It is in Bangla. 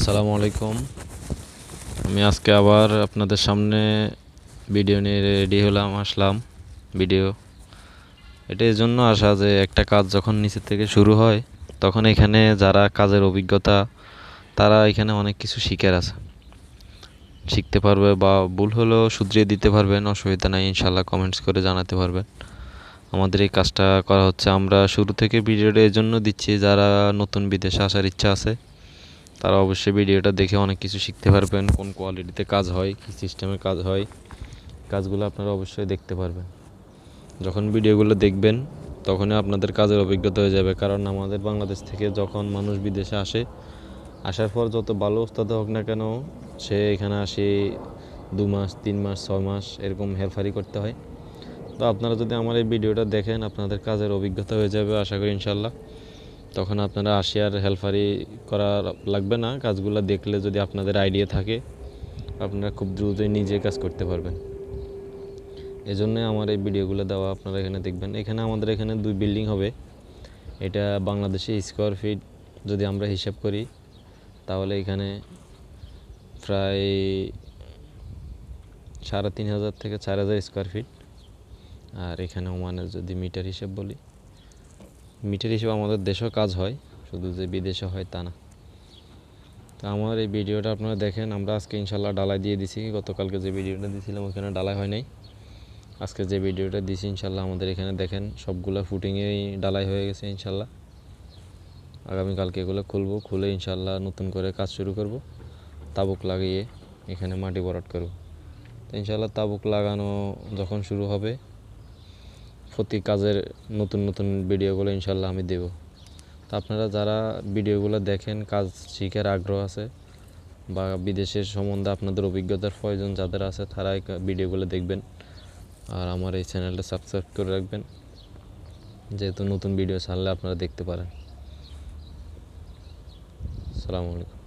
আসসালামু আলাইকুম। আমি আজকে আবার আপনাদের সামনে ভিডিও নিয়ে রেডি আসলাম। ভিডিও এটা এই জন্য আসা যে একটা কাজ যখন নিচের থেকে শুরু হয় তখন এখানে যারা কাজের অভিজ্ঞতা তারা এখানে অনেক কিছু শিখতে পারবে বা ভুল হলেও শুধরিয়ে দিতে পারবেন। অসুবিধা নাই, ইনশাল্লাহ কমেন্টস করে জানাতে পারবেন। আমাদের এই কাজটা করা হচ্ছে, আমরা শুরু থেকে ভিডিওটা এই জন্য দিচ্ছি যারা নতুন বিদেশে আসার ইচ্ছা আছে তারা অবশ্যই ভিডিওটা দেখে অনেক কিছু শিখতে পারবেন। কোন কোয়ালিটিতে কাজ হয়, কী সিস্টেমে কাজ হয়, কাজগুলো আপনারা অবশ্যই দেখতে পারবেন। যখন ভিডিওগুলো দেখবেন তখনই আপনাদের কাজের অভিজ্ঞতা হয়ে যাবে। কারণ আমাদের বাংলাদেশ থেকে যখন মানুষ বিদেশে আসার পর যত ভালো ওস্তাদ হোক না কেন, সে এখানে আসে 2 মাস 3 মাস 6 মাস এরকম হেলফারি করতে হয়। তো আপনারা যদি আমার এই ভিডিওটা দেখেন আপনাদের কাজের অভিজ্ঞতা হয়ে যাবে আশা করি ইনশাল্লাহ। তখন আপনারা আর হেল্পারি করা লাগবে না। কাজগুলো দেখলে যদি আপনাদের আইডিয়া থাকে আপনারা খুব দ্রুতই নিজে কাজ করতে পারবেন। এজন্যই আমার এই ভিডিওগুলো দেওয়া। আপনারা এখানে দেখবেন, এখানে আমাদের এখানে 2 বিল্ডিং হবে। এটা বাংলাদেশে স্কোয়ার ফিট যদি আমরা হিসাব করি তাহলে এখানে প্রায় 3,500 থেকে 4,000 স্কোয়ার ফিট। আর এখানে ওমানের যদি মিটার হিসেব বলি, মিটার হিসেবে আমাদের দেশেও কাজ হয়, শুধু যে বিদেশে হয় তা না। তো আমার এই ভিডিওটা আপনারা দেখেন। আমরা আজকে ইনশাল্লাহ ডালাই দিয়ে দিছি। গতকালকে যে ভিডিওটা দিয়েছিলাম ওখানে ডালাই হয় নাই। আজকে যে ভিডিওটা দিছি ইনশাল্লাহ আমাদের এখানে দেখেন সবগুলো ফুটিংয়েই ডালাই হয়ে গেছে ইনশাল্লাহ। আগামীকালকে এগুলো খুলে ইনশাল্লাহ নতুন করে কাজ শুরু করব। তাবুক লাগিয়ে এখানে মাটি ভরাট করব। তো ইনশাল্লাহ তাবুক লাগানো যখন শুরু হবে প্রতি কাজের নতুন নতুন ভিডিওগুলো ইনশাল্লাহ আমি দেব। তো আপনারা যারা ভিডিওগুলো দেখেন, কাজ শিখার আগ্রহ আছে বা বিদেশের সম্বন্ধে আপনাদের অভিজ্ঞতার প্রয়োজন যাদের আছে তারা এই ভিডিওগুলো দেখবেন। আর আমার এই চ্যানেলটা সাবস্ক্রাইব করে রাখবেন, যেহেতু নতুন ভিডিও ছাড়লে আপনারা দেখতে পারেন। আসসালামু আলাইকুম।